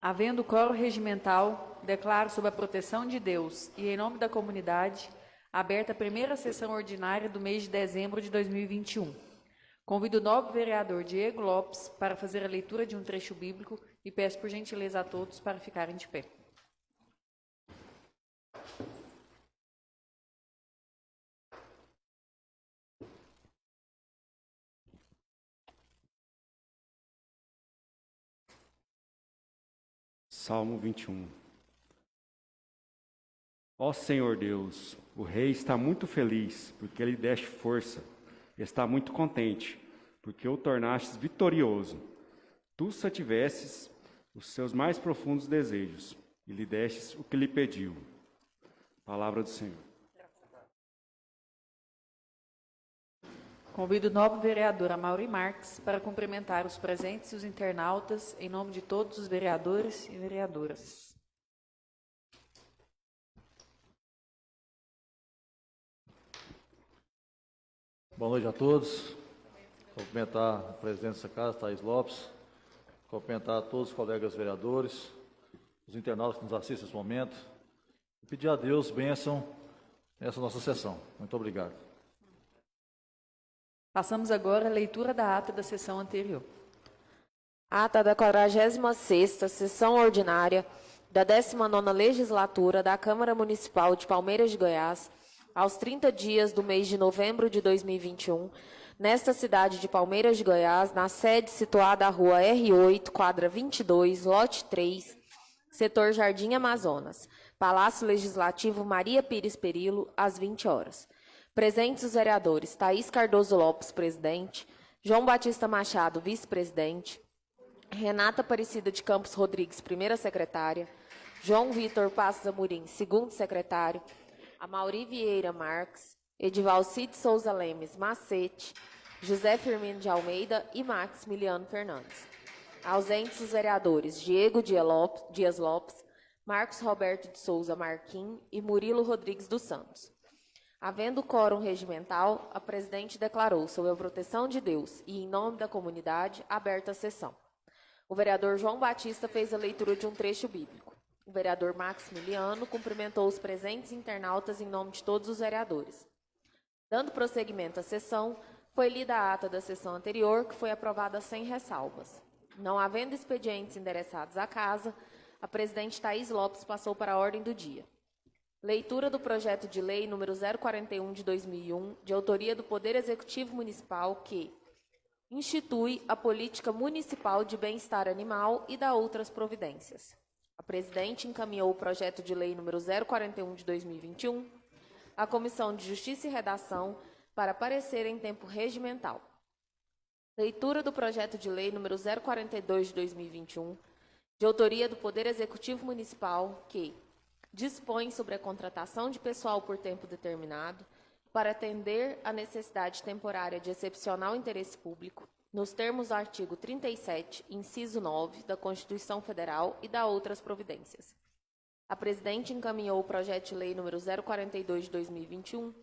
Havendo coro regimental, declaro sob a proteção de Deus e em nome da comunidade, aberta a primeira sessão ordinária do mês de dezembro de 2021. Convido o nobre vereador Diego Lopes para fazer a leitura de um trecho bíblico e peço por gentileza a todos para ficarem de pé. Salmo 21. Ó Senhor Deus, o rei está muito feliz, porque lhe deste força, e está muito contente, porque o tornastes vitorioso. Tu satisfestes os seus mais profundos desejos, e lhe destes o que lhe pediu. Palavra do Senhor. Convido o nobre vereador Amaury Marques para cumprimentar os presentes e os internautas em nome de todos os vereadores e vereadoras. Boa noite a todos. Cumprimentar o presidente dessa casa, Thaís Lopes. Cumprimentar a todos os colegas vereadores, os internautas que nos assistem nesse momento. E pedir a Deus bênção nessa nossa sessão. Muito obrigado. Passamos agora à leitura da ata da sessão anterior. Ata da 46ª Sessão Ordinária da 19ª Legislatura da Câmara Municipal de Palmeiras de Goiás, aos 30 dias do mês de novembro de 2021, nesta cidade de Palmeiras de Goiás, na sede situada à rua R8, quadra 22, lote 3, setor Jardim Amazonas, Palácio Legislativo Maria Pires Perillo, às 20 horas. Presentes os vereadores Thaís Cardoso Lopes, presidente, João Batista Machado, vice-presidente, Renata Aparecida de Campos Rodrigues, primeira secretária, João Vitor Passos Amorim, segundo secretário, Amaury Vieira Marques, Edivalcide Souza Lemes Macete, José Firmino de Almeida e Maximiliano Fernandes. Ausentes os vereadores Diego Dias Lopes, Marcos Roberto de Souza Marquim e Murilo Rodrigues dos Santos. Havendo quórum regimental, a presidente declarou, sob a proteção de Deus e em nome da comunidade, aberta a sessão. O vereador João Batista fez a leitura de um trecho bíblico. O vereador Maximiliano cumprimentou os presentes internautas em nome de todos os vereadores. Dando prosseguimento à sessão, foi lida a ata da sessão anterior, que foi aprovada sem ressalvas. Não havendo expedientes endereçados à casa, a presidente Thaís Lopes passou para a ordem do dia. Leitura do projeto de lei número 041 de 2001, de autoria do Poder Executivo Municipal, que institui a Política Municipal de Bem-Estar Animal e dá outras providências. A presidente encaminhou o projeto de lei número 041 de 2021 à Comissão de Justiça e Redação para parecer em tempo regimental. Leitura do projeto de lei número 042 de 2021, de autoria do Poder Executivo Municipal, que dispõe sobre a contratação de pessoal por tempo determinado para atender à necessidade temporária de excepcional interesse público, nos termos do artigo 37, inciso 9, da Constituição Federal e da outras providências. A presidente encaminhou o projeto de lei número 042 de 2021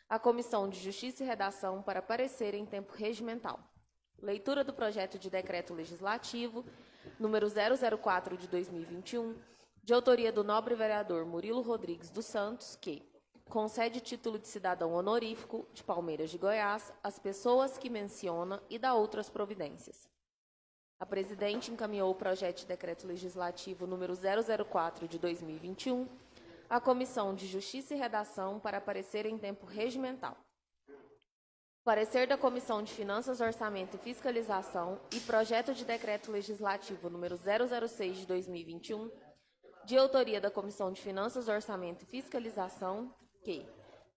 à Comissão de Justiça e Redação para parecer em tempo regimental. Leitura do projeto de decreto legislativo número 004 de 2021, de autoria do nobre vereador Murilo Rodrigues dos Santos, que concede título de cidadão honorífico de Palmeiras de Goiás às pessoas que menciona e dá outras providências. A presidente encaminhou o projeto de decreto legislativo número 004 de 2021 à Comissão de Justiça e Redação para parecer em tempo regimental. Parecer da Comissão de Finanças, Orçamento e Fiscalização e projeto de decreto legislativo número 006 de 2021, de autoria da Comissão de Finanças, Orçamento e Fiscalização, que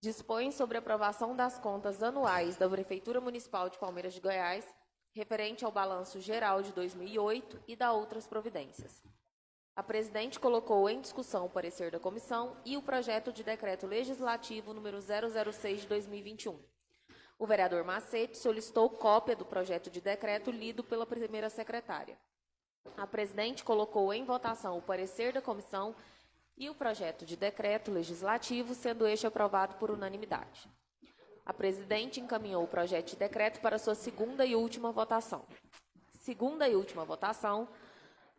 dispõe sobre a aprovação das contas anuais da Prefeitura Municipal de Palmeiras de Goiás, referente ao balanço geral de 2008 e da outras providências. A presidente colocou em discussão o parecer da comissão e o projeto de decreto legislativo número 006 de 2021. O vereador Macete solicitou cópia do projeto de decreto lido pela primeira secretária. A presidente colocou em votação o parecer da comissão e o projeto de decreto legislativo, sendo este aprovado por unanimidade. A presidente encaminhou o projeto de decreto para sua segunda e última votação. Segunda e última votação,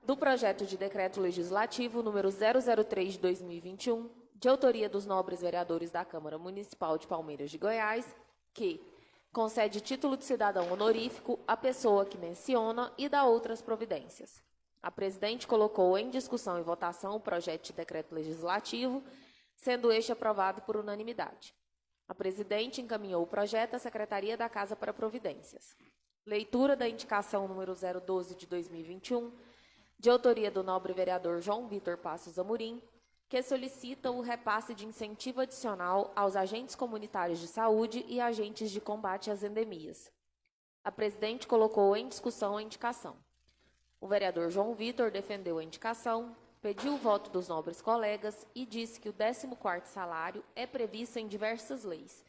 do projeto de decreto legislativo número 003 de 2021, de autoria dos nobres vereadores da Câmara Municipal de Palmeiras de Goiás, que concede título de cidadão honorífico à pessoa que menciona e dá outras providências. A presidente colocou em discussão e votação o projeto de decreto legislativo, sendo este aprovado por unanimidade. A presidente encaminhou o projeto à Secretaria da Casa para providências. Leitura da indicação número 012 de 2021, de autoria do nobre vereador João Vitor Passos Amorim, que solicita o repasse de incentivo adicional aos agentes comunitários de saúde e agentes de combate às endemias. A presidente colocou em discussão a indicação. O vereador João Vitor defendeu a indicação, pediu o voto dos nobres colegas e disse que o 14º salário é previsto em diversas leis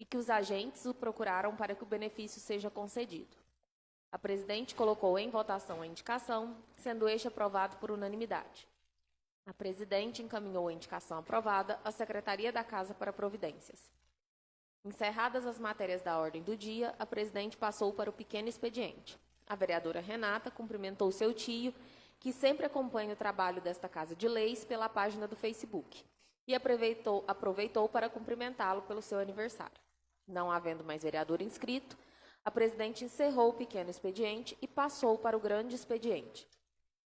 e que os agentes o procuraram para que o benefício seja concedido. A presidente colocou em votação a indicação, sendo este aprovado por unanimidade. A presidente encaminhou a indicação aprovada à Secretaria da Casa para providências. Encerradas as matérias da ordem do dia, a presidente passou para o pequeno expediente. A vereadora Renata cumprimentou seu tio, que sempre acompanha o trabalho desta Casa de Leis pela página do Facebook, e aproveitou para cumprimentá-lo pelo seu aniversário. Não havendo mais vereador inscrito, a presidente encerrou o pequeno expediente e passou para o grande expediente.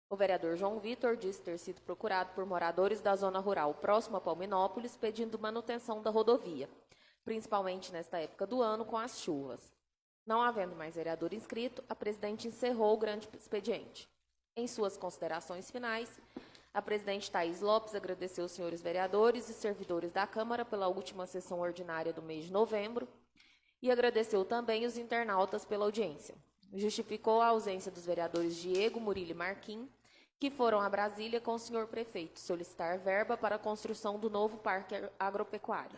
O vereador João Vitor disse ter sido procurado por moradores da zona rural próxima a Palminópolis pedindo manutenção da rodovia, principalmente nesta época do ano com as chuvas. Não havendo mais vereador inscrito, a presidente encerrou o grande expediente. Em suas considerações finais, a presidente Thaís Lopes agradeceu os senhores vereadores e servidores da Câmara pela última sessão ordinária do mês de novembro e agradeceu também os internautas pela audiência. Justificou a ausência dos vereadores Diego, Murilo e Marquim, que foram a Brasília com o senhor prefeito solicitar verba para a construção do novo parque agropecuário.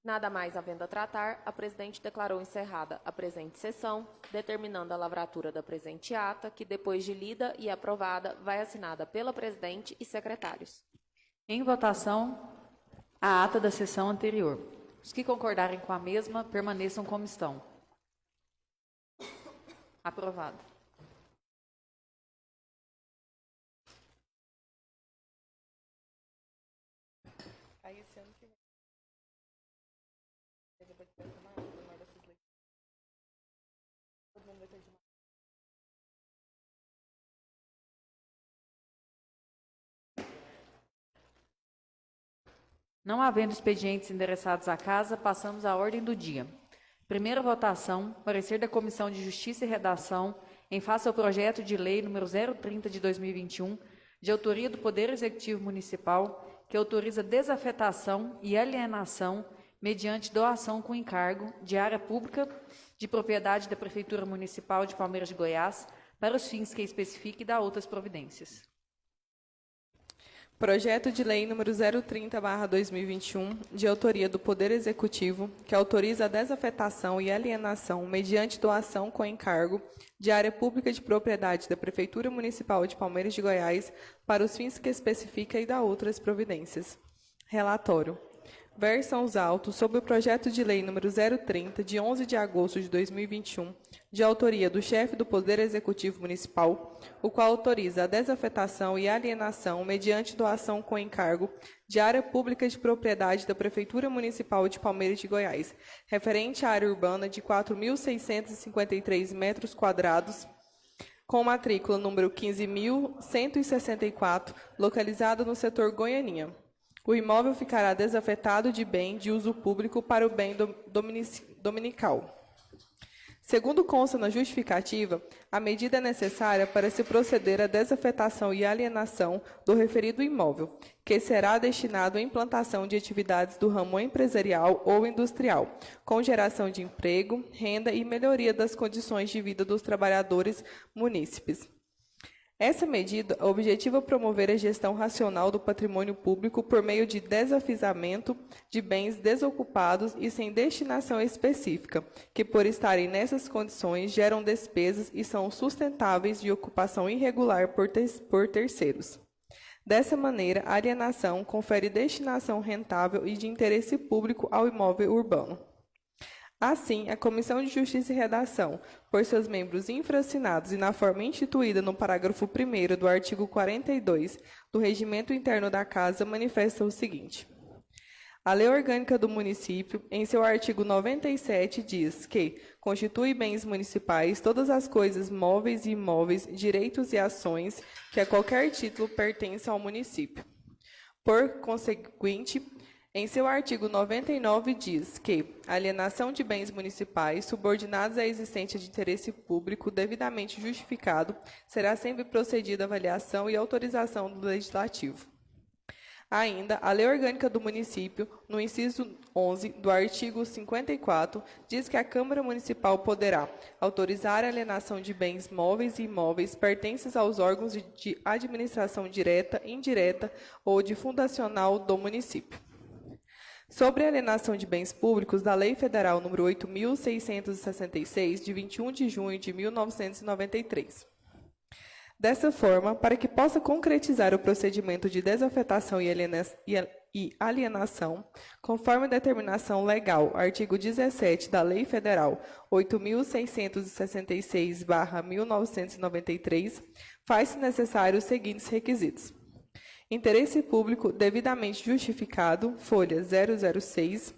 Nada mais havendo a tratar, a presidente declarou encerrada a presente sessão, determinando a lavratura da presente ata, que depois de lida e aprovada, vai assinada pela presidente e secretários. Em votação, a ata da sessão anterior. Os que concordarem com a mesma, permaneçam como estão. Aprovado. Aí esse ano que vem. Todo mundo vai ter de mais. Não havendo expedientes endereçados à casa, passamos à ordem do dia. Primeira votação, parecer da Comissão de Justiça e Redação em face ao projeto de lei número 030 de 2021, de autoria do Poder Executivo Municipal, que autoriza desafetação e alienação mediante doação com encargo de área pública de propriedade da Prefeitura Municipal de Palmeiras de Goiás para os fins que especifique e dá outras providências. Projeto de lei número 030/2021, de autoria do Poder Executivo, que autoriza a desafetação e alienação mediante doação com encargo de área pública de propriedade da Prefeitura Municipal de Palmeiras de Goiás para os fins que especifica e dá outras providências. Relatório. Versam os autos sobre o projeto de lei número 030, de 11 de agosto de 2021, de autoria do chefe do Poder Executivo Municipal, o qual autoriza a desafetação e alienação mediante doação com encargo de área pública de propriedade da Prefeitura Municipal de Palmeiras de Goiás, referente à área urbana de 4.653 metros quadrados, com matrícula número 15.164, localizada no setor Goianinha. O imóvel ficará desafetado de bem de uso público para o bem dominical. Segundo consta na justificativa, a medida é necessária para se proceder à desafetação e alienação do referido imóvel, que será destinado à implantação de atividades do ramo empresarial ou industrial, com geração de emprego, renda e melhoria das condições de vida dos trabalhadores munícipes. Essa medida objetiva promover a gestão racional do patrimônio público por meio de desafisamento de bens desocupados e sem destinação específica, que por estarem nessas condições geram despesas e são sustentáveis de ocupação irregular por terceiros. Dessa maneira, a alienação confere destinação rentável e de interesse público ao imóvel urbano. Assim, a Comissão de Justiça e Redação, por seus membros infracinados e na forma instituída no parágrafo 1º do artigo 42 do Regimento Interno da Casa, manifesta o seguinte. A Lei Orgânica do Município, em seu artigo 97, diz que constitui bens municipais todas as coisas móveis e imóveis, direitos e ações que a qualquer título pertençam ao município. Por conseguinte, em seu artigo 99 diz que a alienação de bens municipais subordinados à existência de interesse público devidamente justificado será sempre procedida a avaliação e autorização do Legislativo. Ainda, a Lei Orgânica do Município, no inciso 11 do artigo 54, diz que a Câmara Municipal poderá autorizar a alienação de bens móveis e imóveis pertences aos órgãos de administração direta, indireta ou de fundacional do município. Sobre a alienação de bens públicos da Lei Federal nº 8.666, de 21 de junho de 1993. Dessa forma, para que possa concretizar o procedimento de desafetação e alienação, conforme a determinação legal, artigo 17 da Lei Federal 8.666/1993, faz-se necessário os seguintes requisitos. Interesse público devidamente justificado, folha 006.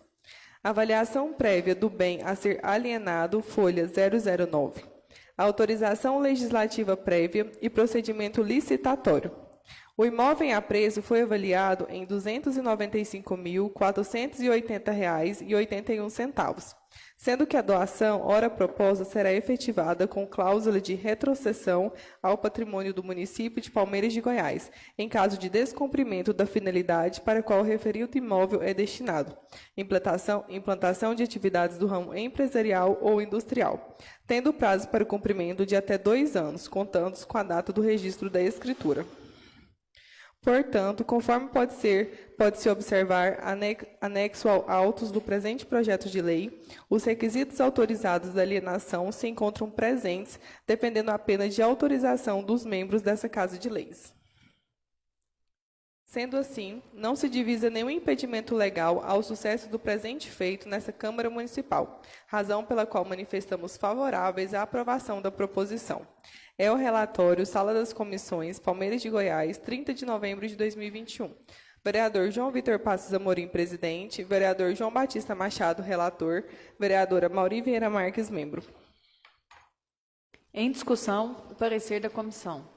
Avaliação prévia do bem a ser alienado, folha 009. Autorização legislativa prévia e procedimento licitatório. O imóvel em apreço foi avaliado em R$ 295.480,81, sendo que a doação, ora proposta, será efetivada com cláusula de retrocessão ao patrimônio do município de Palmeiras de Goiás, em caso de descumprimento da finalidade para a qual o referido imóvel é destinado, implantação de atividades do ramo empresarial ou industrial, tendo prazo para o cumprimento de até 2 anos, contando com a data do registro da escritura. Portanto, conforme pode-se observar anexo ao autos do presente projeto de lei, os requisitos autorizados da alienação se encontram presentes, dependendo apenas de autorização dos membros dessa Casa de Leis. Sendo assim, não se divisa nenhum impedimento legal ao sucesso do presente feito nessa Câmara Municipal, razão pela qual manifestamos favoráveis à aprovação da proposição. É o relatório Sala das Comissões, Palmeiras de Goiás, 30 de novembro de 2021. Vereador João Vitor Passos Amorim, presidente. Vereador João Batista Machado, relator. Vereadora Mauri Vieira Marques, membro. Em discussão, o parecer da comissão.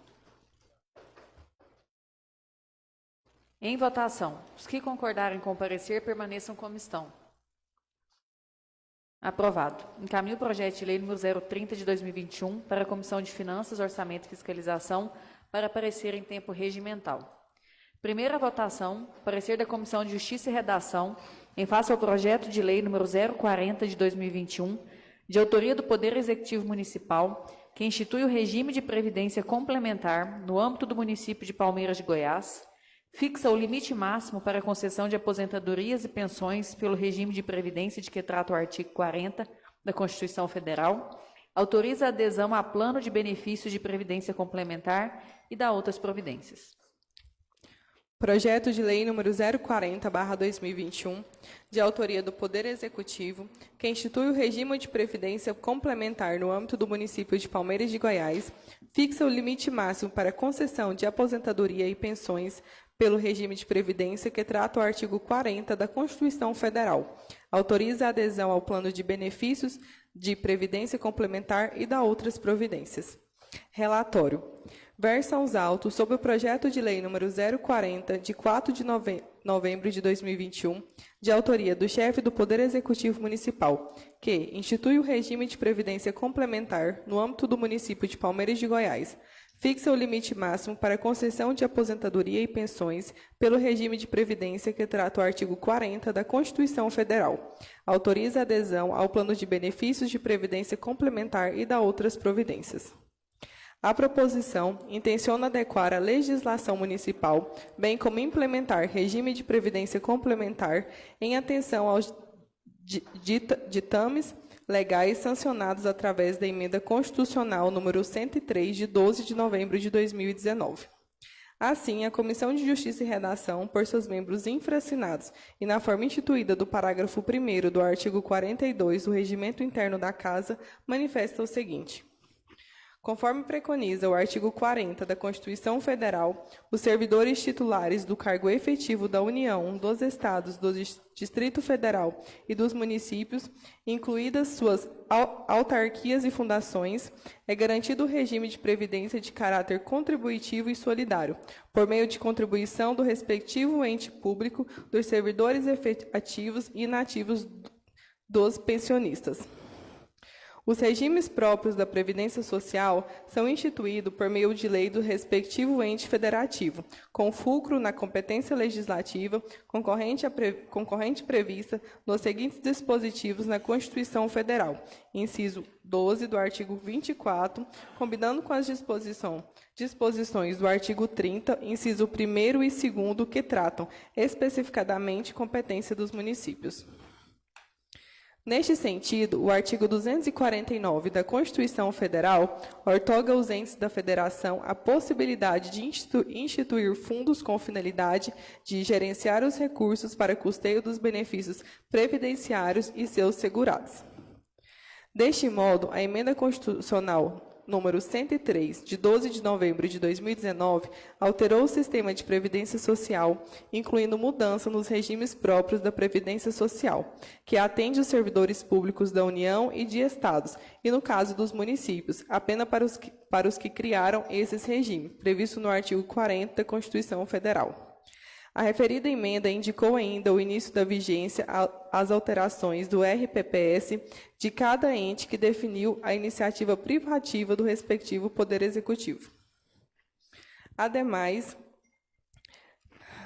Em votação, os que concordarem com o parecer permaneçam como estão. Aprovado. Encaminho o projeto de lei número 030 de 2021 para a Comissão de Finanças, Orçamento e Fiscalização para parecer em tempo regimental. Primeira votação, parecer da Comissão de Justiça e Redação em face ao projeto de lei número 040 de 2021, de autoria do Poder Executivo Municipal, que institui o regime de previdência complementar no âmbito do município de Palmeiras de Goiás, fixa o limite máximo para a concessão de aposentadorias e pensões pelo regime de previdência de que trata o artigo 40 da Constituição Federal, autoriza a adesão a plano de benefícios de previdência complementar e dá outras providências. Projeto de lei número 040/2021, de autoria do Poder Executivo, que institui o regime de previdência complementar no âmbito do município de Palmeiras de Goiás, fixa o limite máximo para concessão de aposentadoria e pensões pelo regime de previdência que trata o artigo 40 da Constituição Federal, autoriza a adesão ao plano de benefícios de previdência complementar e dá outras providências. Relatório. Versa aos autos sobre o projeto de lei número 040, de 4 de novembro de 2021, de autoria do chefe do Poder Executivo Municipal, que institui o regime de previdência complementar no âmbito do município de Palmeiras de Goiás, fixa o limite máximo para a concessão de aposentadoria e pensões pelo regime de previdência que trata o artigo 40 da Constituição Federal, autoriza a adesão ao plano de benefícios de previdência complementar e dá outras providências. A proposição intenciona adequar a legislação municipal, bem como implementar regime de previdência complementar em atenção aos ditames legais sancionados através da Emenda Constitucional número 103, de 12 de novembro de 2019. Assim, a Comissão de Justiça e Redação, por seus membros infraassinados e na forma instituída do parágrafo 1º do artigo 42 do Regimento Interno da Casa, manifesta o seguinte: conforme preconiza o artigo 40 da Constituição Federal, os servidores titulares do cargo efetivo da União, dos Estados, do Distrito Federal e dos municípios, incluídas suas autarquias e fundações, é garantido o regime de previdência de caráter contributivo e solidário, por meio de contribuição do respectivo ente público, dos servidores efetivos e inativos dos pensionistas. Os regimes próprios da Previdência Social são instituídos por meio de lei do respectivo ente federativo, com fulcro na competência legislativa concorrente prevista nos seguintes dispositivos na Constituição Federal, inciso 12 do artigo 24, combinando com as disposições do artigo 30, inciso 1º e 2º, que tratam especificadamente competência dos municípios. Neste sentido, o artigo 249 da Constituição Federal outorga aos entes da Federação a possibilidade de instituir fundos com finalidade de gerenciar os recursos para custeio dos benefícios previdenciários e seus segurados. Deste modo, a Emenda Constitucional número 103, de 12 de novembro de 2019, alterou o sistema de previdência social, incluindo mudança nos regimes próprios da Previdência Social, que atende os servidores públicos da União e de Estados, e, no caso dos municípios, apenas para os que criaram esses regimes, previsto no artigo 40 da Constituição Federal. A referida emenda indicou ainda o início da vigência às alterações do RPPS de cada ente que definiu a iniciativa privativa do respectivo Poder Executivo. Ademais,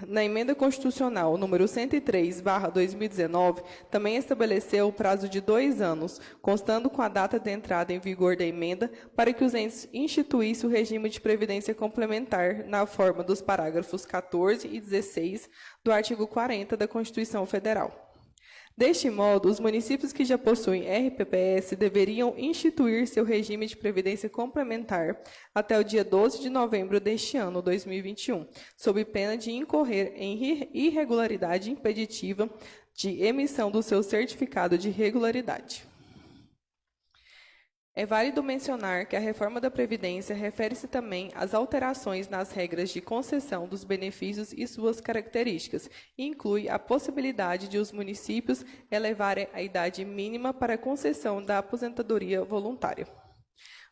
na Emenda Constitucional número 103/2019, também estabeleceu o prazo de 2 anos, constando com a data de entrada em vigor da emenda, para que os entes instituíssem o regime de previdência complementar na forma dos parágrafos 14 e 16 do artigo 40 da Constituição Federal. Deste modo, os municípios que já possuem RPPS deveriam instituir seu regime de previdência complementar até o dia 12 de novembro deste ano, 2021, sob pena de incorrer em irregularidade impeditiva de emissão do seu certificado de regularidade. É válido mencionar que a reforma da Previdência refere-se também às alterações nas regras de concessão dos benefícios e suas características, e inclui a possibilidade de os municípios elevarem a idade mínima para a concessão da aposentadoria voluntária.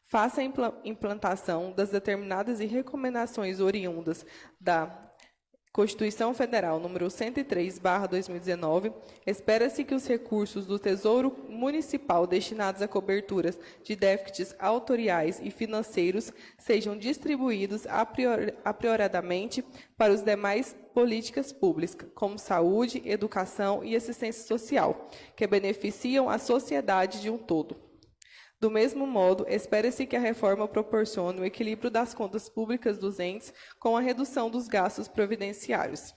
Face à implantação das determinadas e recomendações oriundas da Constituição Federal número 103/2019, espera-se que os recursos do Tesouro Municipal destinados a coberturas de déficits autoriais e financeiros sejam distribuídos aprioradamente para os demais políticas públicas, como saúde, educação e assistência social, que beneficiam a sociedade de um todo. Do mesmo modo, espera-se que a reforma proporcione o equilíbrio das contas públicas dos entes com a redução dos gastos previdenciários.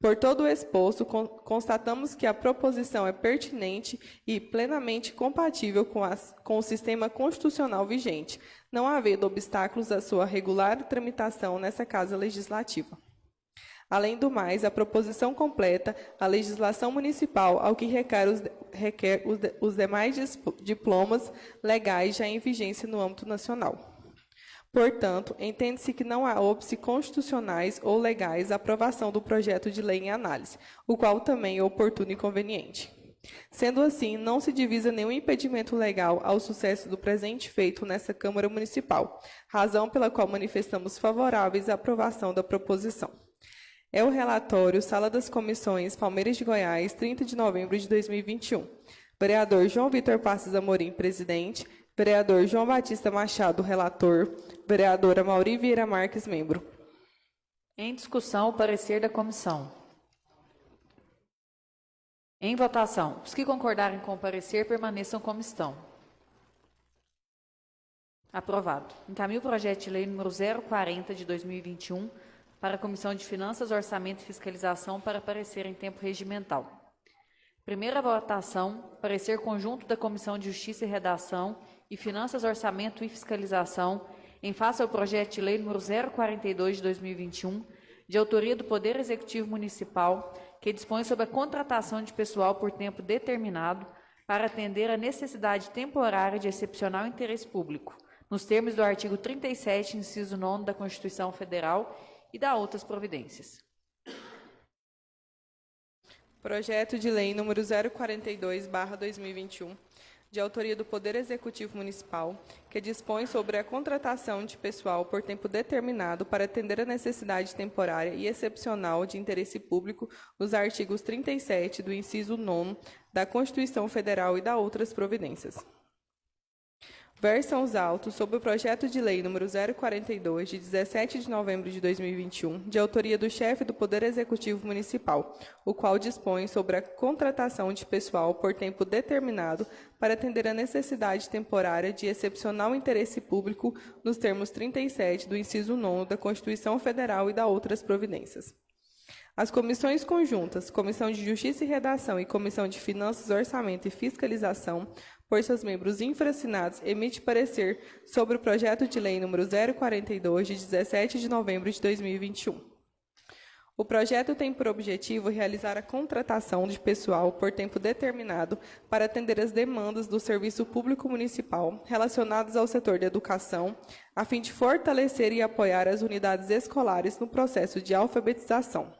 Por todo o exposto, constatamos que a proposição é pertinente e plenamente compatível com o sistema constitucional vigente, não havendo obstáculos à sua regular tramitação nessa Casa Legislativa. Além do mais, a proposição completa a legislação municipal ao que requer os demais diplomas legais já em vigência no âmbito nacional. Portanto, entende-se que não há óbice constitucionais ou legais à aprovação do projeto de lei em análise, o qual também é oportuno e conveniente. Sendo assim, não se divisa nenhum impedimento legal ao sucesso do presente feito nessa Câmara Municipal, razão pela qual manifestamos favoráveis à aprovação da proposição. É o relatório Sala das Comissões, Palmeiras de Goiás, 30 de novembro de 2021. Vereador João Vitor Passos Amorim, presidente. Vereador João Batista Machado, relator. Vereadora Mauri Vieira Marques, membro. Em discussão, o parecer da comissão. Em votação. Os que concordarem com o parecer permaneçam como estão. Aprovado. Encaminho o projeto de lei número 040 de 2021 para a Comissão de Finanças, Orçamento e Fiscalização para parecer em tempo regimental. Primeira votação, parecer conjunto da Comissão de Justiça e Redação e Finanças, Orçamento e Fiscalização em face ao projeto de lei número 042 de 2021, de autoria do Poder Executivo Municipal, que dispõe sobre a contratação de pessoal por tempo determinado para atender a necessidade temporária de excepcional interesse público, nos termos do artigo 37, inciso 9 da Constituição Federal e da outras providências. Projeto de lei número 042/2021, de autoria do Poder Executivo Municipal, que dispõe sobre a contratação de pessoal por tempo determinado para atender a necessidade temporária e excepcional de interesse público, nos artigos 37 do inciso 9 da Constituição Federal e da outras providências. Versam os autos sobre o projeto de lei número 042, de 17 de novembro de 2021, de autoria do chefe do Poder Executivo Municipal, o qual dispõe sobre a contratação de pessoal por tempo determinado para atender a necessidade temporária de excepcional interesse público nos termos 37 do inciso 9 da Constituição Federal e da outras providências. As comissões conjuntas, Comissão de Justiça e Redação e Comissão de Finanças, Orçamento e Fiscalização, por seus membros infracinados, emite parecer sobre o projeto de lei número 042, de 17 de novembro de 2021. O projeto tem por objetivo realizar a contratação de pessoal por tempo determinado para atender as demandas do Serviço Público Municipal relacionadas ao setor da educação, a fim de fortalecer e apoiar as unidades escolares no processo de alfabetização.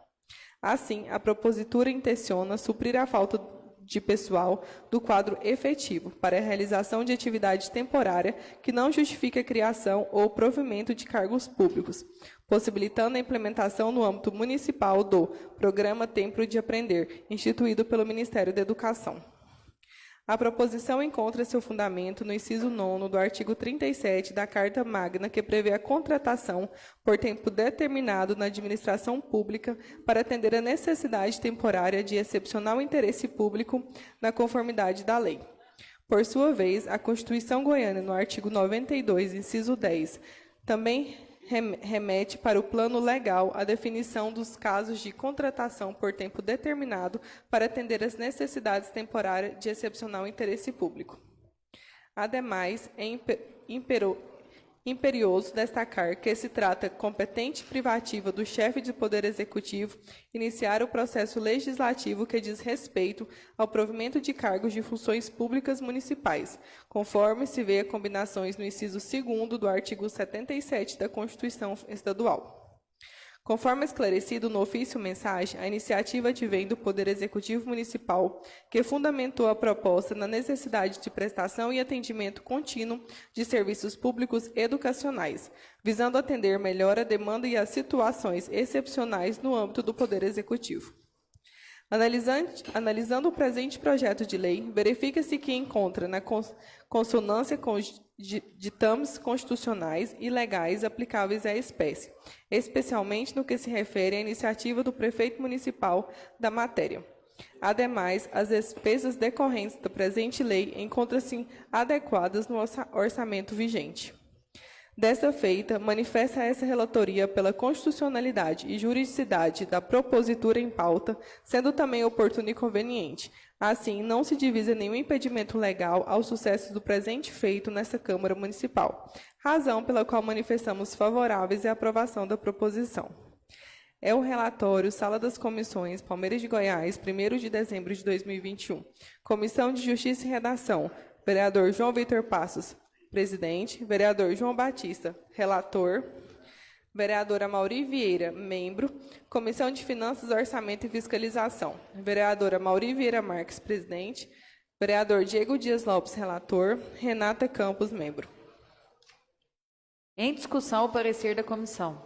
Assim, a propositura intenciona suprir a falta de pessoal do quadro efetivo para a realização de atividade temporária que não justifique a criação ou provimento de cargos públicos, possibilitando a implementação no âmbito municipal do Programa Tempo de Aprender, instituído pelo Ministério da Educação. A proposição encontra seu fundamento no inciso 9 do artigo 37 da Carta Magna, que prevê a contratação por tempo determinado na administração pública para atender a necessidade temporária de excepcional interesse público na conformidade da lei. Por sua vez, a Constituição Goiana, no artigo 92, inciso 10, também remete para o plano legal a definição dos casos de contratação por tempo determinado para atender às necessidades temporárias de excepcional interesse público. Ademais, é imperioso destacar que se trata competente privativa do chefe de Poder Executivo iniciar o processo legislativo que diz respeito ao provimento de cargos de funções públicas municipais, conforme se vê combinações no inciso 2º do artigo 77 da Constituição Estadual. Conforme esclarecido no ofício-mensagem, a iniciativa advém do Poder Executivo Municipal, que fundamentou a proposta na necessidade de prestação e atendimento contínuo de serviços públicos educacionais, visando atender melhor a demanda e as situações excepcionais no âmbito do Poder Executivo. Analisando o presente projeto de lei, verifica-se que encontra na consonância com os ditames constitucionais e legais aplicáveis à espécie, especialmente no que se refere à iniciativa do prefeito municipal da matéria. Ademais, as despesas decorrentes da presente lei encontram-se adequadas no orçamento vigente. Desta feita, manifesta essa relatoria pela constitucionalidade e juridicidade da propositura em pauta, sendo também oportuno e conveniente. Assim, não se divisa nenhum impedimento legal ao sucesso do presente feito nesta Câmara Municipal, razão pela qual manifestamos favoráveis à aprovação da proposição. É o relatório Sala das Comissões, Palmeiras de Goiás, 1º de dezembro de 2021. Comissão de Justiça e Redação, vereador João Vitor Passos, presidente, vereador João Batista, relator, vereadora Mauri Vieira, membro, Comissão de Finanças, Orçamento e Fiscalização, vereadora Mauri Vieira Marques, presidente, vereador Diego Dias Lopes, relator, Renata Campos, membro. Em discussão, o parecer da comissão.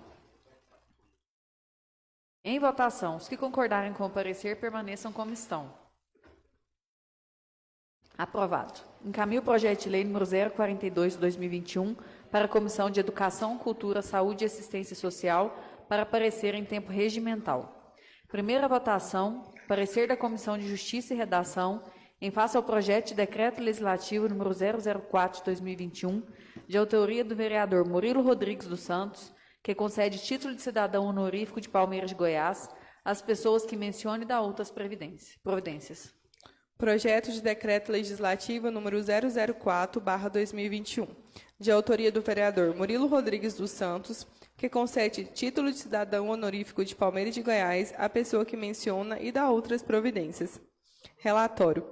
Em votação, os que concordarem com o parecer permaneçam como estão. Aprovado. Encaminho o projeto de lei número 042 de 2021 para a Comissão de Educação, Cultura, Saúde e Assistência Social para parecer em tempo regimental. Primeira votação, parecer da Comissão de Justiça e Redação em face ao projeto de decreto legislativo número 004 de 2021, de autoria do vereador Murilo Rodrigues dos Santos, que concede título de cidadão honorífico de Palmeiras de Goiás às pessoas que mencione e dá outras providências. Projeto de Decreto Legislativo número 004/2021, de autoria do vereador Murilo Rodrigues dos Santos, que concede título de cidadão honorífico de Palmeiras de Goiás à pessoa que menciona e dá outras providências. Relatório.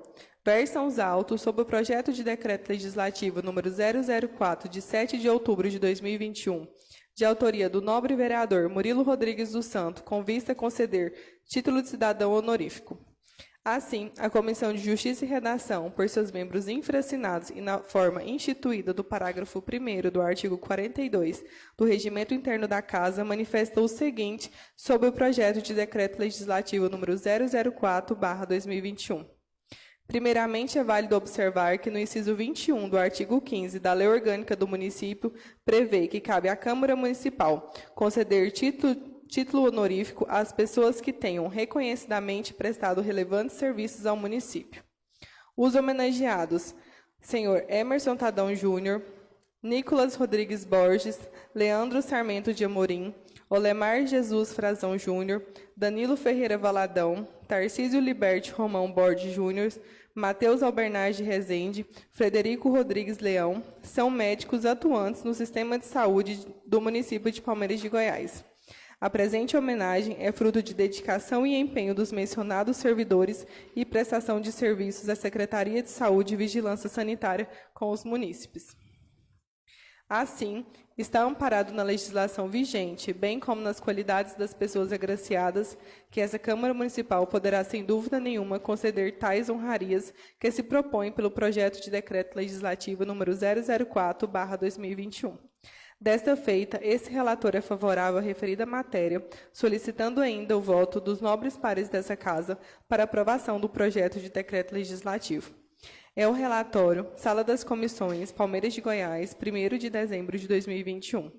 Versam os autos sobre o projeto de decreto legislativo número 004, de 7 de outubro de 2021, de autoria do nobre vereador Murilo Rodrigues dos Santos, com vista a conceder título de cidadão honorífico. Assim, a Comissão de Justiça e Redação, por seus membros infracinados e na forma instituída do parágrafo 1º do artigo 42 do Regimento Interno da Casa, manifesta o seguinte sobre o projeto de decreto legislativo número 004/2021. Primeiramente, é válido observar que no inciso 21 do artigo 15 da Lei Orgânica do Município prevê que cabe à Câmara Municipal conceder título honorífico às pessoas que tenham reconhecidamente prestado relevantes serviços ao município. Os homenageados: senhor Emerson Tadão Júnior, Nicolas Rodrigues Borges, Leandro Sarmento de Amorim, Olemar Jesus Frazão Júnior, Danilo Ferreira Valadão, Tarcísio Liberti Romão Borges Júnior, Matheus Albernaz Rezende, Frederico Rodrigues Leão, são médicos atuantes no sistema de saúde do município de Palmeiras de Goiás. A presente homenagem é fruto de dedicação e empenho dos mencionados servidores e prestação de serviços à Secretaria de Saúde e Vigilância Sanitária com os munícipes. Assim, está amparado na legislação vigente, bem como nas qualidades das pessoas agraciadas, que essa Câmara Municipal poderá, sem dúvida nenhuma, conceder tais honrarias que se propõem pelo projeto de decreto legislativo número 004/2021. Desta feita, esse relator é favorável à referida matéria, solicitando ainda o voto dos nobres pares dessa Casa para aprovação do projeto de decreto legislativo. É o relatório, Sala das Comissões, Palmeiras de Goiás, 1º de dezembro de 2021.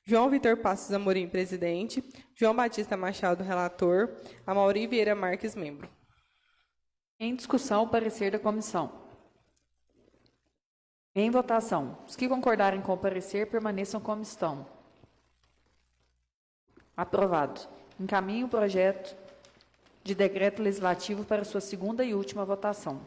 João Vitor Passos Amorim, presidente. João Batista Machado, relator. Amaury Vieira Marques, membro. Em discussão, o parecer da comissão. Em votação. Os que concordarem com o parecer, permaneçam como estão. Aprovado. Encaminhe o projeto de decreto legislativo para sua segunda e última votação.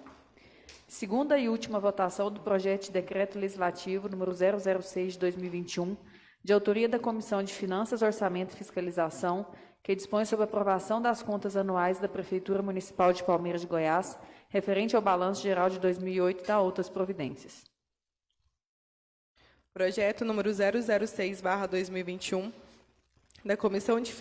Segunda e última votação do projeto de decreto legislativo número 006 de 2021, de autoria da Comissão de Finanças, Orçamento e Fiscalização, que dispõe sobre a aprovação das contas anuais da Prefeitura Municipal de Palmeiras de Goiás, referente ao balanço geral de 2008 e da outras providências. Projeto número 006/2021, da Comissão de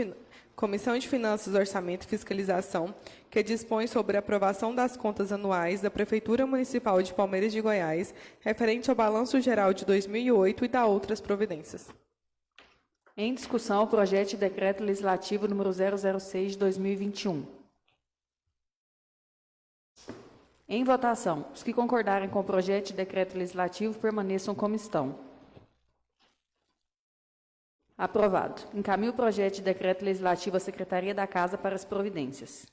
Finanças, Orçamento e Fiscalização, que dispõe sobre a aprovação das contas anuais da Prefeitura Municipal de Palmeiras de Goiás, referente ao balanço geral de 2008 e da outras providências. Em discussão, o projeto de decreto legislativo número 006 de 2021. Em votação, os que concordarem com o projeto de decreto legislativo permaneçam como estão. Aprovado. Encaminhe o projeto de decreto legislativo à Secretaria da Casa para as providências.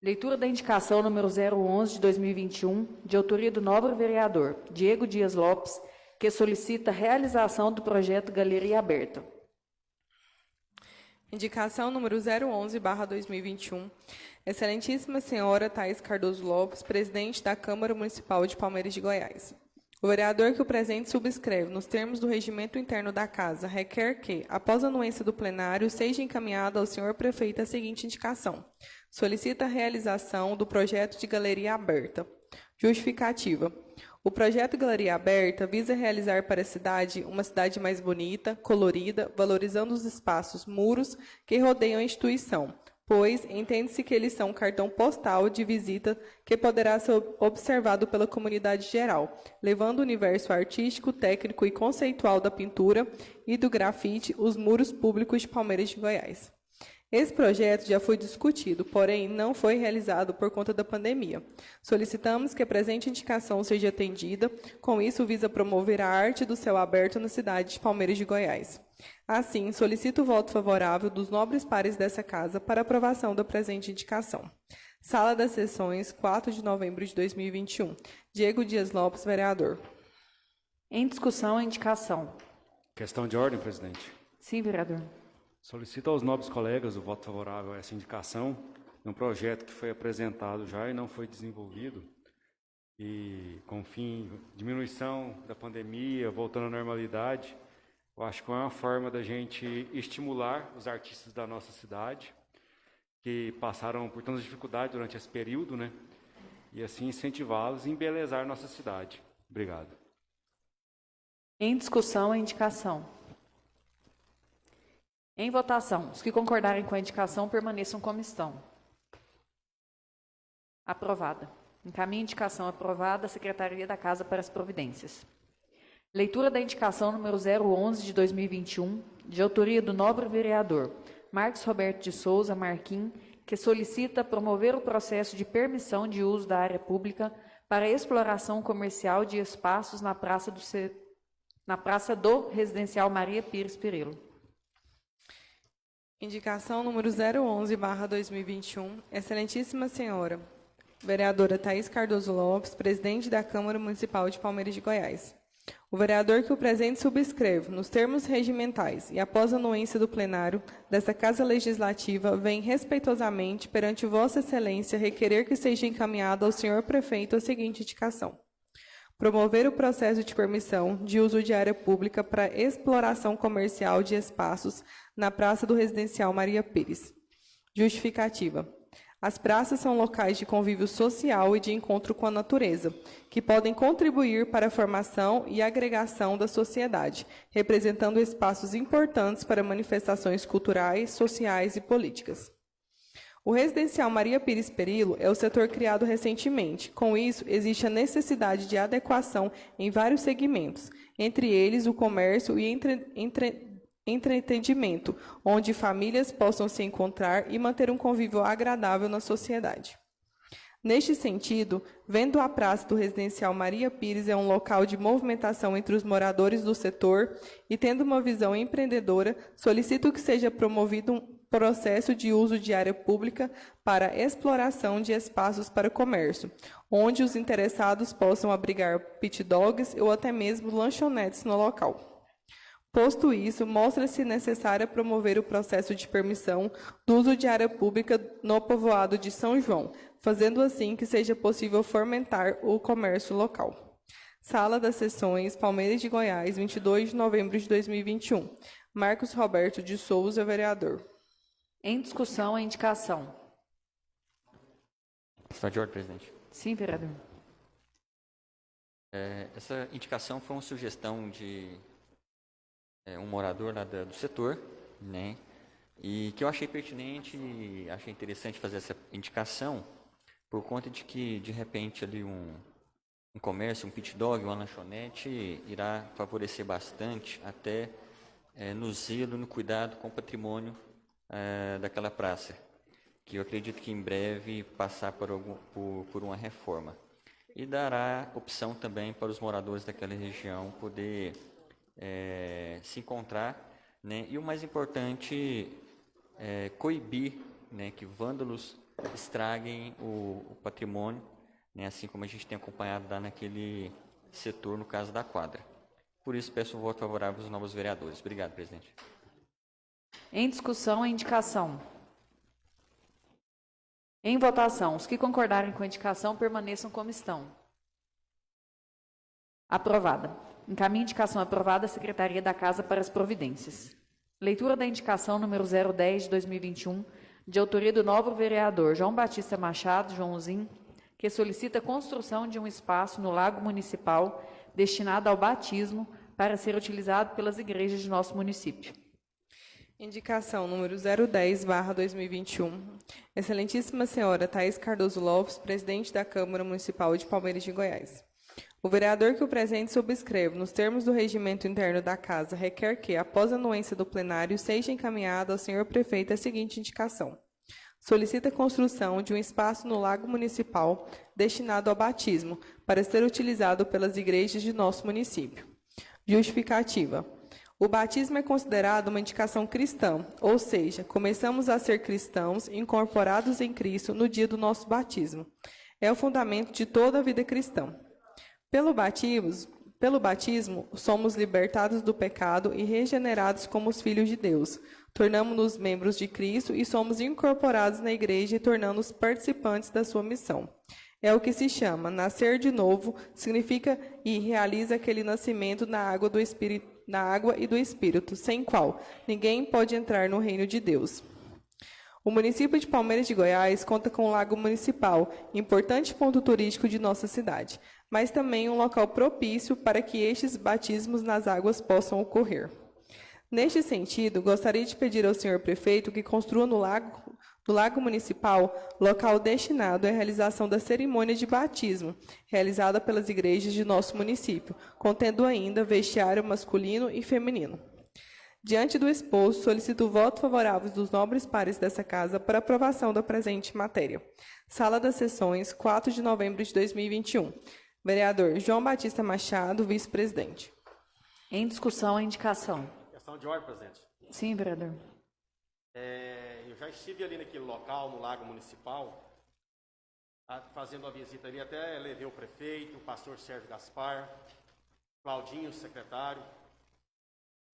Leitura da indicação número 011 de 2021, de autoria do nobre vereador Diego Dias Lopes, que solicita a realização do projeto Galeria Aberta. Indicação número 011/2021. Excelentíssima senhora Thais Cardoso Lopes, presidente da Câmara Municipal de Palmeiras de Goiás. O vereador que o presente subscreve, nos termos do regimento interno da Casa, requer que, após a anuência do plenário, seja encaminhada ao senhor prefeito a seguinte indicação. Solicita a realização do projeto de Galeria Aberta. Justificativa. O projeto Galeria Aberta visa realizar para a cidade uma cidade mais bonita, colorida, valorizando os espaços, muros que rodeiam a instituição, pois entende-se que eles são um cartão postal de visita que poderá ser observado pela comunidade geral, levando o universo artístico, técnico e conceitual da pintura e do grafite os muros públicos de Palmeiras de Goiás. Esse projeto já foi discutido, porém não foi realizado por conta da pandemia. Solicitamos que a presente indicação seja atendida, com isso visa promover a arte do céu aberto na cidade de Palmeiras de Goiás. Assim, solicito o voto favorável dos nobres pares dessa Casa para aprovação da presente indicação. Sala das Sessões, 4 de novembro de 2021. Diego Dias Lopes, vereador. Em discussão, a indicação. Questão de ordem, presidente. Sim, vereador. Solicito aos nobres colegas o voto favorável a essa indicação, um projeto que foi apresentado já e não foi desenvolvido, e com fim, diminuição da pandemia, voltando à normalidade, eu acho que é uma forma da gente estimular os artistas da nossa cidade, que passaram por tantas dificuldades durante esse período, né? E assim incentivá-los a embelezar nossa cidade. Obrigado. Em discussão, a indicação. Em votação, os que concordarem com a indicação permaneçam como estão. Aprovada. Encaminhe a indicação aprovada à Secretaria da Casa para as providências. Leitura da indicação número 011 de 2021, de autoria do nobre vereador Marcos Roberto de Souza Marquim, que solicita promover o processo de permissão de uso da área pública para exploração comercial de espaços na Praça do Residencial Maria Pires Perillo. Indicação número 011/2021. Excelentíssima senhora, vereadora Thaís Cardoso Lopes, presidente da Câmara Municipal de Palmeiras de Goiás. O vereador que o presente subscreve, nos termos regimentais e após a anuência do plenário desta Casa Legislativa, vem respeitosamente perante Vossa Excelência requerer que seja encaminhada ao senhor prefeito a seguinte indicação: promover o processo de permissão de uso de área pública para exploração comercial de espaços na Praça do Residencial Maria Pires. Justificativa. As praças são locais de convívio social e de encontro com a natureza, que podem contribuir para a formação e agregação da sociedade, representando espaços importantes para manifestações culturais, sociais e políticas. O Residencial Maria Pires Perillo é o setor criado recentemente. Com isso, existe a necessidade de adequação em vários segmentos, entre eles o comércio e entretenimento, onde famílias possam se encontrar e manter um convívio agradável na sociedade. Neste sentido, vendo a Praça do Residencial Maria Pires é um local de movimentação entre os moradores do setor e tendo uma visão empreendedora, solicito que seja promovido um processo de uso de área pública para exploração de espaços para comércio, onde os interessados possam abrigar pit dogs ou até mesmo lanchonetes no local. Posto isso, mostra-se necessário promover o processo de permissão do uso de área pública no povoado de São João, fazendo assim que seja possível fomentar o comércio local. Sala das Sessões, Palmeiras de Goiás, 22 de novembro de 2021. Marcos Roberto de Souza, vereador. Em discussão, a indicação. Está de ordem, presidente. Sim, vereador. Essa indicação foi uma sugestão de um morador lá do setor, né? E que eu achei pertinente e achei interessante fazer essa indicação por conta de que, de repente, ali um comércio, um pit dog, uma lanchonete irá favorecer bastante até no zelo, no cuidado com o patrimônio daquela praça, que eu acredito que em breve passar por uma reforma. E dará opção também para os moradores daquela região poder se encontrar, né? E o mais importante coibir, né, que vândalos estraguem o patrimônio, né, assim como a gente tem acompanhado lá naquele setor, no caso da quadra. Por isso, peço o voto favorável dos novos vereadores. Obrigado, presidente. Em discussão, a indicação. Em votação, os que concordarem com a indicação permaneçam como estão. Aprovada. Encaminhe a indicação aprovada à Secretaria da Casa para as providências. Leitura da indicação número 010 de 2021, de autoria do novo vereador João Batista Machado, Joãozinho, que solicita a construção de um espaço no Lago Municipal destinado ao batismo para ser utilizado pelas igrejas de nosso município. Indicação número 010/2021. Excelentíssima senhora Thaís Cardoso Lopes, presidente da Câmara Municipal de Palmeiras de Goiás. O vereador que o presente subscreve, nos termos do regimento interno da Casa, requer que, após a anuência do plenário, seja encaminhada ao senhor prefeito a seguinte indicação: solicita a construção de um espaço no Lago Municipal destinado ao batismo, para ser utilizado pelas igrejas de nosso município. Justificativa. O batismo é considerado uma indicação cristã, ou seja, começamos a ser cristãos incorporados em Cristo no dia do nosso batismo. É o fundamento de toda a vida cristã. Pelo batismo, somos libertados do pecado e regenerados como os filhos de Deus. Tornamo-nos membros de Cristo e somos incorporados na igreja e tornando-nos participantes da sua missão. É o que se chama nascer de novo, significa e realiza aquele nascimento na água e do Espírito, sem qual ninguém pode entrar no reino de Deus. O município de Palmeiras de Goiás conta com um lago municipal, importante ponto turístico de nossa cidade, mas também um local propício para que estes batismos nas águas possam ocorrer. Neste sentido, gostaria de pedir ao senhor prefeito que construa no lago municipal local destinado à realização da cerimônia de batismo, realizada pelas igrejas de nosso município, contendo ainda vestiário masculino e feminino. Diante do exposto, solicito o voto favorável dos nobres pares dessa casa para aprovação da presente matéria. Sala das Sessões, 4 de novembro de 2021. Vereador João Batista Machado, vice-presidente. Em discussão, a indicação. Questão de ordem, presidente. Sim, vereador. Eu já estive ali naquele local, no Lago Municipal, fazendo a visita ali, até levei o prefeito, o pastor Sérgio Gaspar, Claudinho, secretário,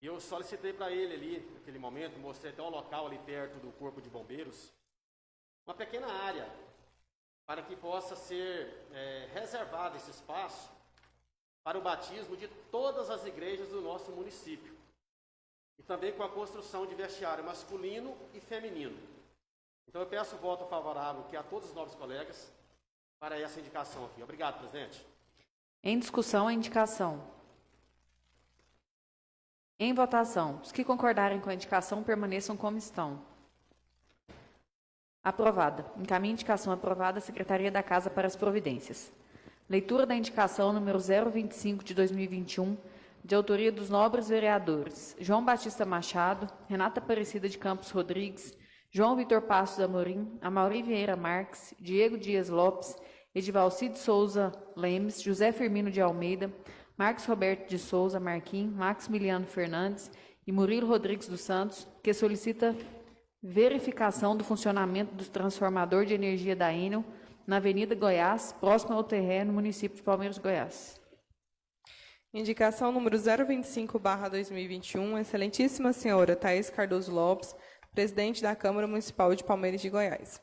e eu solicitei para ele ali, naquele momento, mostrei até um local ali perto do Corpo de Bombeiros, uma pequena área, para que possa ser reservado esse espaço para o batismo de todas as igrejas do nosso município. E também com a construção de vestiário masculino e feminino. Então eu peço voto favorável aqui a todos os nobres colegas para essa indicação aqui. Obrigado, presidente. Em discussão, a indicação. Em votação, os que concordarem com a indicação permaneçam como estão. Aprovada. Encaminhe a indicação aprovada à Secretaria da Casa para as providências. Leitura da indicação número 025 de 2021, de autoria dos nobres vereadores João Batista Machado, Renata Aparecida de Campos Rodrigues, João Vitor Passos Amorim, Amaury Vieira Marques, Diego Dias Lopes, Edivalcide Souza Lemes, José Firmino de Almeida, Marcos Roberto de Souza Marquim, Maximiliano Fernandes e Murilo Rodrigues dos Santos, que solicita verificação do funcionamento do transformador de energia da Enel na Avenida Goiás, próximo ao terreno, município de Palmeiras de Goiás. Indicação número 025/2021, excelentíssima senhora Thaís Cardoso Lopes, presidente da Câmara Municipal de Palmeiras de Goiás.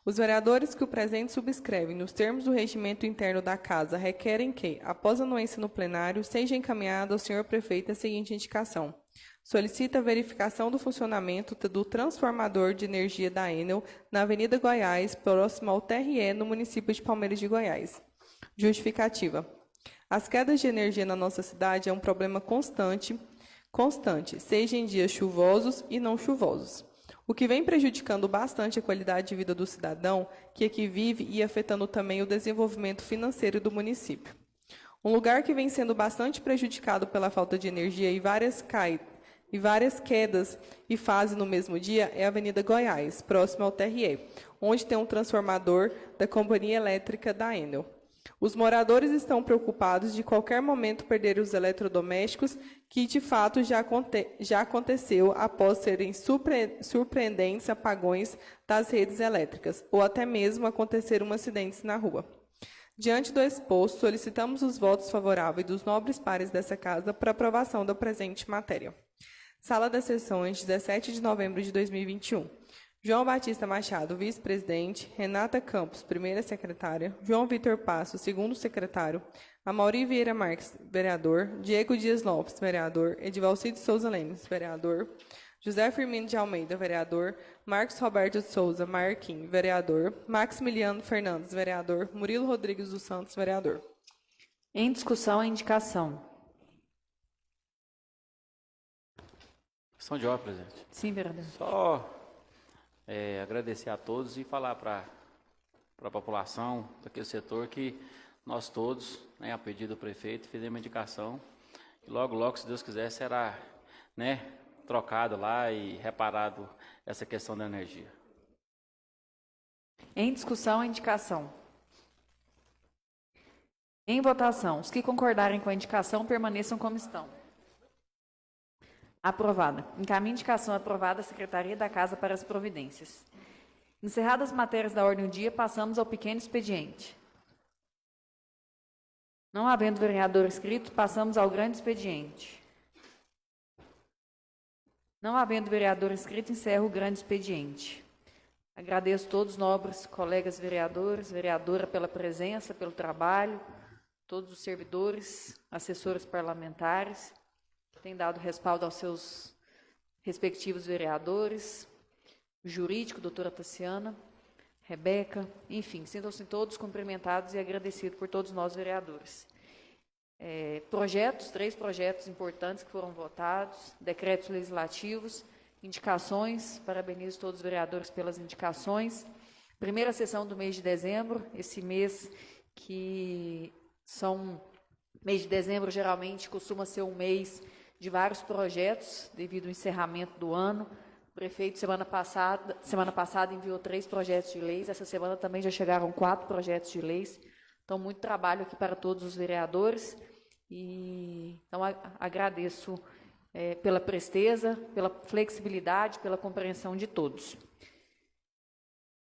Os vereadores que o presente subscrevem nos termos do regimento interno da Casa requerem que, após a anuência no plenário, seja encaminhada ao senhor prefeito a seguinte indicação. Solicita a verificação do funcionamento do transformador de energia da Enel na Avenida Goiás, próximo ao TRE, no município de Palmeiras de Goiás. Justificativa. As quedas de energia na nossa cidade é um problema constante, seja em dias chuvosos e não chuvosos, o que vem prejudicando bastante a qualidade de vida do cidadão que aqui vive e afetando também o desenvolvimento financeiro do município. Um lugar que vem sendo bastante prejudicado pela falta de energia e várias quedas e fase no mesmo dia é a Avenida Goiás, próximo ao TRE, onde tem um transformador da Companhia Elétrica da Enel. Os moradores estão preocupados de qualquer momento perder os eletrodomésticos, que de fato já aconteceu após serem surpreendentes apagões das redes elétricas, ou até mesmo aconteceram acidentes na rua. Diante do exposto, solicitamos os votos favoráveis dos nobres pares dessa Casa para aprovação da presente matéria. Sala das Sessões, 17 de novembro de 2021. João Batista Machado, vice-presidente, Renata Campos, primeira secretária, João Vitor Passos, segundo secretário, Amaury Vieira Marques, vereador, Diego Dias Lopes, vereador, Edivalcide Souza Lemes, vereador, José Firmino de Almeida, vereador, Marcos Roberto de Souza Marquim, vereador, Maximiliano Fernandes, vereador, Murilo Rodrigues dos Santos, vereador. Em discussão, a indicação. Questão de ordem, presidente. Sim, vereador. Só agradecer a todos e falar para a população daquele setor que nós todos, a pedido do prefeito, fizemos uma indicação e logo, se Deus quiser, será trocado lá e reparado essa questão da energia. Em discussão, a indicação. Em votação, os que concordarem com a indicação permaneçam como estão. Aprovada. Encaminhe indicação aprovada à Secretaria da Casa para as providências. Encerradas as matérias da ordem do dia, passamos ao pequeno expediente. Não havendo vereador inscrito, passamos ao grande expediente. Não havendo vereador inscrito, encerro o grande expediente. Agradeço a todos os nobres colegas vereadores, vereadora pela presença, pelo trabalho, todos os servidores, assessores parlamentares, que têm dado respaldo aos seus respectivos vereadores, o jurídico, doutora Tassiana, Rebeca, enfim, sintam-se todos cumprimentados e agradecidos por todos nós vereadores. Projetos, 3 projetos importantes que foram votados, decretos legislativos, indicações, parabenizo todos os vereadores pelas indicações. Primeira sessão do mês de dezembro, esse mês que mês de dezembro geralmente costuma ser um mês de vários projetos, devido ao encerramento do ano. O prefeito, semana passada enviou 3 projetos de leis, essa semana também já chegaram 4 projetos de leis. Então, muito trabalho aqui para todos os vereadores. Então, agradeço pela presteza, pela flexibilidade, pela compreensão de todos.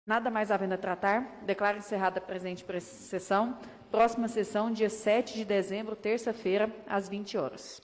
Nada mais havendo a tratar, declaro encerrada a presente sessão. Próxima sessão, dia 7 de dezembro, terça-feira, às 20 horas.